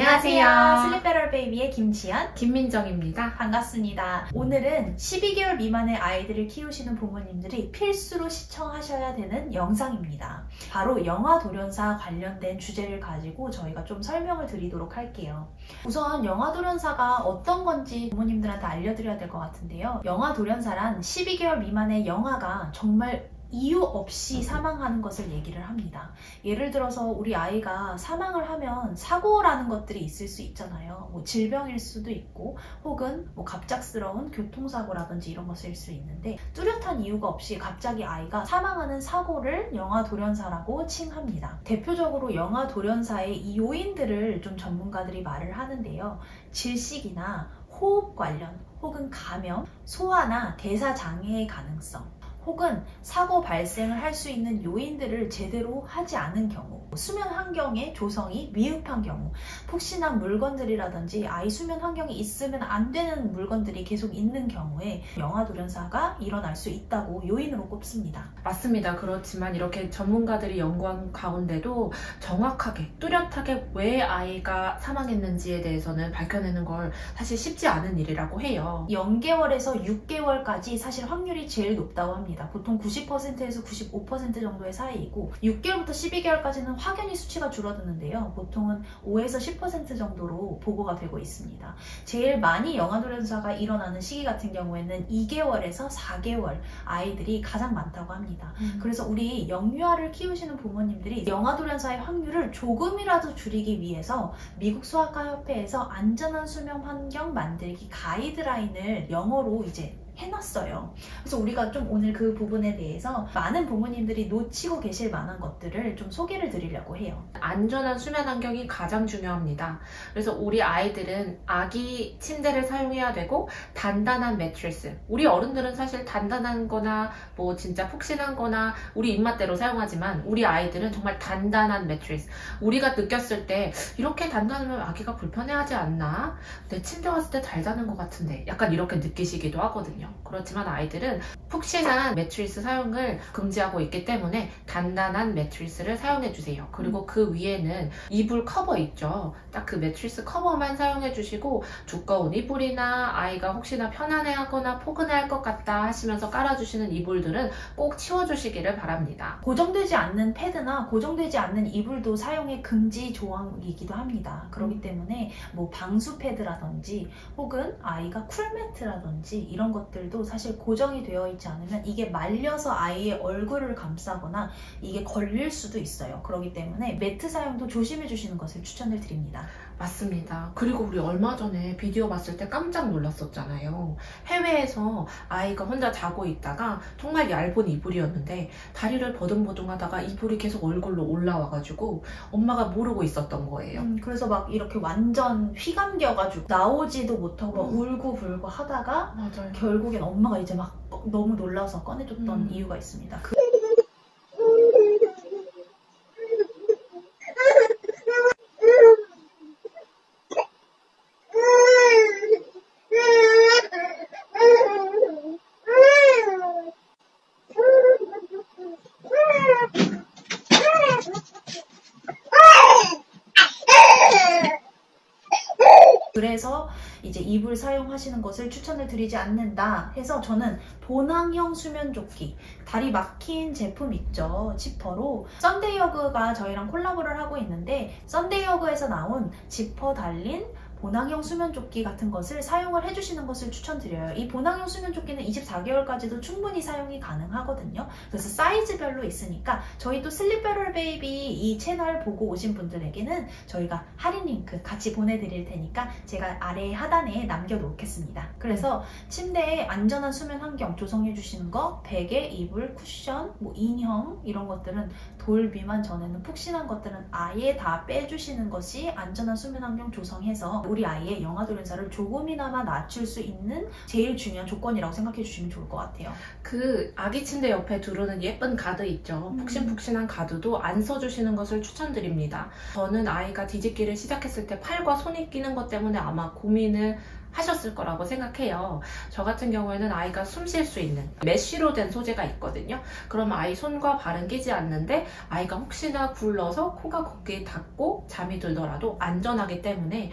안녕하세요. 슬립베럴 베이비의 김지연, 김민정입니다. 반갑습니다. 오늘은 12개월 미만의 아이들을 키우시는 부모님들이 필수로 시청하셔야 되는 영상입니다. 바로 영아 돌연사 관련된 주제를 가지고 저희가 좀 설명을 드리도록 할게요. 우선 영아 돌연사가 어떤 건지 부모님들한테 알려드려야 될 것 같은데요. 영아 돌연사란 12개월 미만의 영아가 정말 이유 없이 사망하는 것을 얘기를 합니다. 예를 들어서 우리 아이가 사망을 하면 사고라는 것들이 있을 수 있잖아요. 뭐 질병일 수도 있고 혹은 뭐 갑작스러운 교통사고라든지 이런 것일 수 있는데 뚜렷한 이유가 없이 갑자기 아이가 사망하는 사고를 영아 돌연사라고 칭합니다. 대표적으로 영아 돌연사의 이 요인들을 좀 전문가들이 말을 하는데요. 질식이나 호흡 관련 혹은 감염, 소아나 대사 장애의 가능성, 혹은 사고 발생을 할 수 있는 요인들을 제대로 하지 않은 경우, 수면 환경의 조성이 미흡한 경우, 푹신한 물건들이라든지 아이 수면 환경이 있으면 안 되는 물건들이 계속 있는 경우에 영아 돌연사가 일어날 수 있다고 요인으로 꼽습니다. 맞습니다. 그렇지만 이렇게 전문가들이 연구한 가운데도 정확하게 뚜렷하게 왜 아이가 사망했는지에 대해서는 밝혀내는 걸 사실 쉽지 않은 일이라고 해요. 0개월에서 6개월까지 사실 확률이 제일 높다고 합니다. 보통 90%에서 95% 정도의 사이이고 6개월부터 12개월까지는 확연히 수치가 줄어드는데요. 보통은 5에서 10% 정도로 보고가 되고 있습니다. 제일 많이 영아 돌연사가 일어나는 시기 같은 경우에는 2개월에서 4개월 아이들이 가장 많다고 합니다. 그래서 우리 영유아를 키우시는 부모님들이 영아 돌연사의 확률을 조금이라도 줄이기 위해서 미국 소아과협회에서 안전한 수면 환경 만들기 가이드라인을 영어로 이제 해놨어요. 그래서 우리가 좀 오늘 그 부분에 대해서 많은 부모님들이 놓치고 계실 만한 것들을 좀 소개를 드리려고 해요. 안전한 수면 환경이 가장 중요합니다. 그래서 우리 아이들은 아기 침대를 사용해야 되고 단단한 매트리스, 우리 어른들은 사실 단단한 거나 뭐 진짜 푹신한 거나 우리 입맛대로 사용하지만 우리 아이들은 정말 단단한 매트리스, 우리가 느꼈을 때 이렇게 단단하면 아기가 불편해하지 않나? 내 침대 왔을 때 잘 자는 것 같은데 약간 이렇게 느끼시기도 하거든요. 그렇지만 아이들은 푹신한 매트리스 사용을 금지하고 있기 때문에 단단한 매트리스를 사용해 주세요. 그리고 그 위에는 이불 커버 있죠. 딱 그 매트리스 커버만 사용해 주시고 두꺼운 이불이나 아이가 혹시나 편안해하거나 포근해할 것 같다 하시면서 깔아주시는 이불들은 꼭 치워주시기를 바랍니다. 고정되지 않는 패드나 고정되지 않는 이불도 사용의 금지 조항이기도 합니다. 그렇기 때문에 뭐 방수 패드라든지 혹은 아이가 쿨매트라든지 이런 것들도 사실 고정이 되어 있지 않으면 이게 말려서 아이의 얼굴을 감싸거나 이게 걸릴 수도 있어요. 그렇기 때문에 매트 사용도 조심해 주시는 것을 추천을 드립니다. 맞습니다. 그리고 우리 얼마 전에 비디오 봤을 때 깜짝 놀랐었잖아요. 해외에서 아이가 혼자 자고 있다가 정말 얇은 이불이었는데 다리를 버둥버둥 하다가 이불이 계속 얼굴로 올라와가지고 엄마가 모르고 있었던 거예요. 그래서 막 이렇게 완전 휘감겨가지고 나오지도 못하고 막 울고불고 하다가 맞아요. 결국엔 엄마가 이제 막 너무 놀라서 꺼내줬던 이유가 있습니다. 그래서 이제 이불 사용하시는 것을 추천을 드리지 않는다 해서 저는 보낭형 수면조끼, 다리 막힌 제품 있죠. 지퍼로 썬데이허그가 저희랑 콜라보를 하고 있는데 썬데이허그에서 나온 지퍼 달린 보낭형 수면조끼 같은 것을 사용을 해주시는 것을 추천드려요. 이 보낭형 수면조끼는 24개월까지도 충분히 사용이 가능하거든요. 그래서 사이즈별로 있으니까 저희 또 슬립베럴 베이비 이 채널 보고 오신 분들에게는 저희가 할인 링크 같이 보내드릴 테니까 제가 아래 하단에 남겨놓겠습니다. 그래서 침대에 안전한 수면 환경 조성해주시는 거, 베개, 이불, 쿠션, 뭐 인형 이런 것들은 돌 비만 전에는 푹신한 것들은 아예 다 빼주시는 것이 안전한 수면 환경 조성해서 우리 아이의 영아 돌연사를 조금이나마 낮출 수 있는 제일 중요한 조건이라고 생각해 주시면 좋을 것 같아요. 그 아기 침대 옆에 두르는 예쁜 가드 있죠. 푹신푹신한 가드도 안 써주시는 것을 추천드립니다. 저는 아이가 뒤집기를 시작했을 때 팔과 손이 끼는 것 때문에 아마 고민을 하셨을 거라고 생각해요. 저 같은 경우에는 아이가 숨 쉴 수 있는 메쉬로 된 소재가 있거든요. 그럼 아이 손과 발은 끼지 않는데 아이가 혹시나 굴러서 코가 거기에 닿고 잠이 들더라도 안전하기 때문에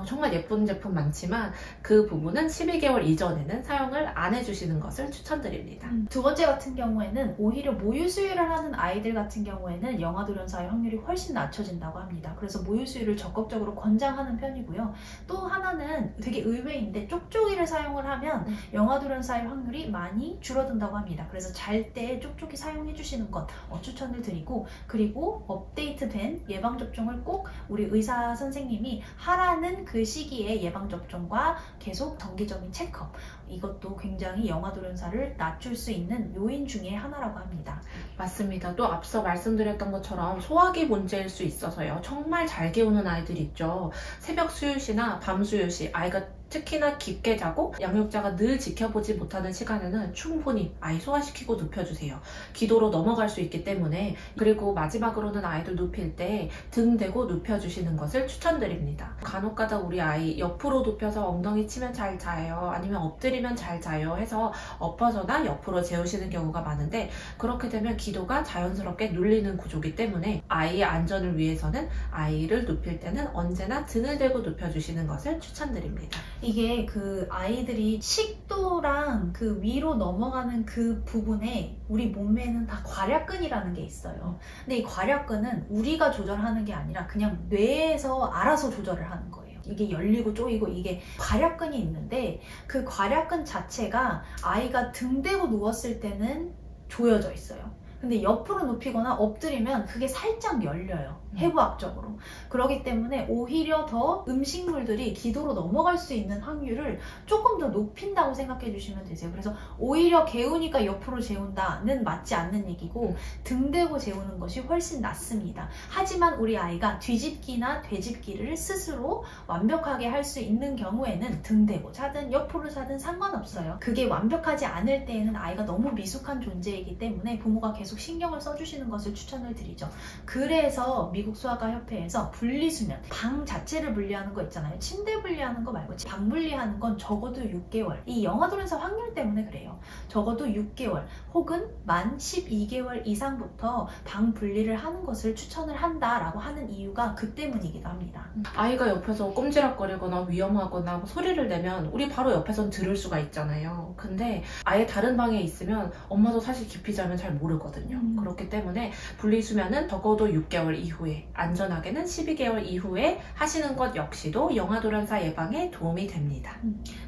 정말 예쁜 제품 많지만 그 부분은 12개월 이전에는 사용을 안 해주시는 것을 추천드립니다. 두 번째 같은 경우에는 오히려 모유 수유를 하는 아이들 같은 경우에는 영아돌연사의 확률이 훨씬 낮춰진다고 합니다. 그래서 모유 수유를 적극적으로 권장하는 편이고요. 또 하나는 되게 의외인데 쪽쪽이를 사용을 하면 영아돌연사의 확률이 많이 줄어든다고 합니다. 그래서 잘 때 쪽쪽이 사용해 주시는 것 추천을 드리고, 그리고 업데이트된 예방접종을 꼭 우리 의사 선생님이 하라는 그 시기에 예방접종과 계속 정기적인 체크업, 이것도 굉장히 영아돌연사를 낮출 수 있는 요인 중에 하나라고 합니다. 맞습니다. 또 앞서 말씀드렸던 것처럼 소화기 문제일 수 있어서요. 정말 잘 개우는 아이들 있죠. 새벽 수유시나 밤 수유시 아이가 특히나 깊게 자고 양육자가 늘 지켜보지 못하는 시간에는 충분히 아이 소화시키고 눕혀주세요. 기도로 넘어갈 수 있기 때문에. 그리고 마지막으로는 아이들 눕힐 때 등 대고 눕혀주시는 것을 추천드립니다. 간혹가다 우리 아이 옆으로 눕혀서 엉덩이 치면 잘 자요, 아니면 엎드리면 잘 자요 해서 엎어져나 옆으로 재우시는 경우가 많은데, 그렇게 되면 기도가 자연스럽게 눌리는 구조이기 때문에 아이의 안전을 위해서는 아이를 눕힐 때는 언제나 등을 대고 눕혀주시는 것을 추천드립니다. 이게 그 아이들이 식도랑 그 위로 넘어가는 그 부분에 우리 몸에는 다 괄약근이라는 게 있어요. 근데 이 괄약근은 우리가 조절하는 게 아니라 그냥 뇌에서 알아서 조절을 하는 거예요. 이게 열리고 쪼이고 이게 괄약근이 있는데, 그 괄약근 자체가 아이가 등 대고 누웠을 때는 조여져 있어요. 근데 옆으로 눕히거나 엎드리면 그게 살짝 열려요. 해부학적으로. 그렇기 때문에 오히려 더 음식물들이 기도로 넘어갈 수 있는 확률을 조금 더 높인다고 생각해 주시면 되세요. 그래서 오히려 개우니까 옆으로 재운다는 맞지 않는 얘기고, 등 대고 재우는 것이 훨씬 낫습니다. 하지만 우리 아이가 뒤집기나 되집기를 스스로 완벽하게 할 수 있는 경우에는 등 대고 자든 옆으로 자든 상관없어요. 그게 완벽하지 않을 때에는 아이가 너무 미숙한 존재이기 때문에 부모가 계속 신경을 써주시는 것을 추천을 드리죠. 그래서 미국 수학과 협회에서 분리수면, 방 자체를 분리하는 거 있잖아요. 침대 분리하는 거 말고 방 분리하는 건 적어도 6개월. 이 영아돌연사 확률 때문에 그래요. 적어도 6개월 혹은 만 12개월 이상부터 방 분리를 하는 것을 추천을 한다라고 하는 이유가 그 때문이기도 합니다. 아이가 옆에서 꼼지락거리거나 위험하거나 소리를 내면 우리 바로 옆에선 들을 수가 있잖아요. 근데 아예 다른 방에 있으면 엄마도 사실 깊이 자면 잘 모르거든요. 그렇기 때문에 분리수면은 적어도 6개월 이후에, 안전하게는 12개월 이후에 하시는 것 역시도 영아돌연사 예방에 도움이 됩니다.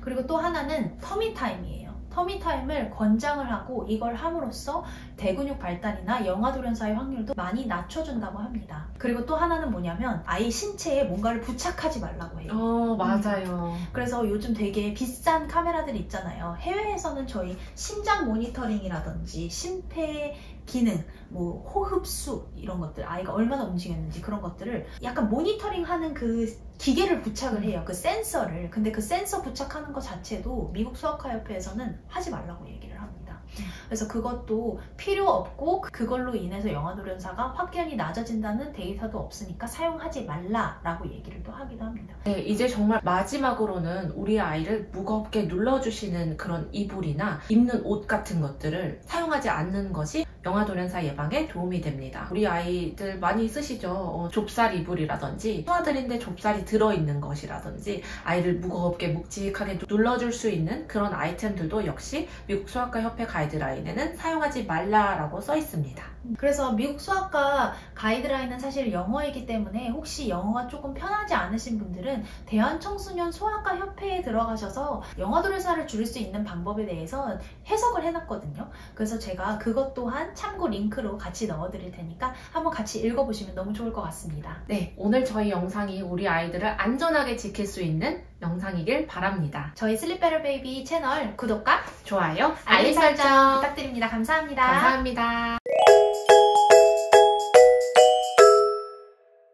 그리고 또 하나는 터미타임이에요. 터미타임을 권장을 하고 이걸 함으로써 대근육 발달이나 영아돌연사의 확률도 많이 낮춰준다고 합니다. 그리고 또 하나는 뭐냐면 아이 신체에 뭔가를 부착하지 말라고 해요. 맞아요. 그래서 요즘 되게 비싼 카메라들 있잖아요. 해외에서는 저희 심장 모니터링이라든지 심폐 기능, 뭐 호흡수 이런 것들, 아이가 얼마나 움직였는지 그런 것들을 약간 모니터링하는 그 기계를 부착을 해요. 그 센서를. 근데 그 센서 부착하는 것 자체도 미국 수학과 협회에서는 하지 말라고 얘기를 합니다. 그래서 그것도 필요 없고 그걸로 인해서 영아돌연사가 확연히 낮아진다는 데이터도 없으니까 사용하지 말라라고 얘기를 또 하기도 합니다. 네, 이제 정말 마지막으로는 우리 아이를 무겁게 눌러주시는 그런 이불이나 입는 옷 같은 것들을 사용하지 않는 것이 영아돌연사 예방에 도움이 됩니다. 우리 아이들 많이 쓰시죠. 좁쌀 이불이라든지 소아들인데 좁쌀이 들어있는 것이라든지 아이를 무겁게 묵직하게 눌러줄 수 있는 그런 아이템들도 역시 미국 수학과 협회 가이드라인에는 사용하지 말라라고 써 있습니다. 그래서 미국 수학과 가이드라인은 사실 영어이기 때문에 혹시 영어가 조금 편하지 않으신 분들은 대한청소년 소아과 협회에 들어가셔서 영아돌연사를 줄일 수 있는 방법에 대해서 해석을 해놨거든요. 그래서 제가 그것 또한 참고 링크로 같이 넣어드릴 테니까 한번 같이 읽어보시면 너무 좋을 것 같습니다. 네, 오늘 저희 영상이 우리 아이들을 안전하게 지킬 수 있는 영상이길 바랍니다. 저희 슬립베터 베이비 채널 구독과 좋아요, 알림 설정 부탁드립니다. 감사합니다. 감사합니다.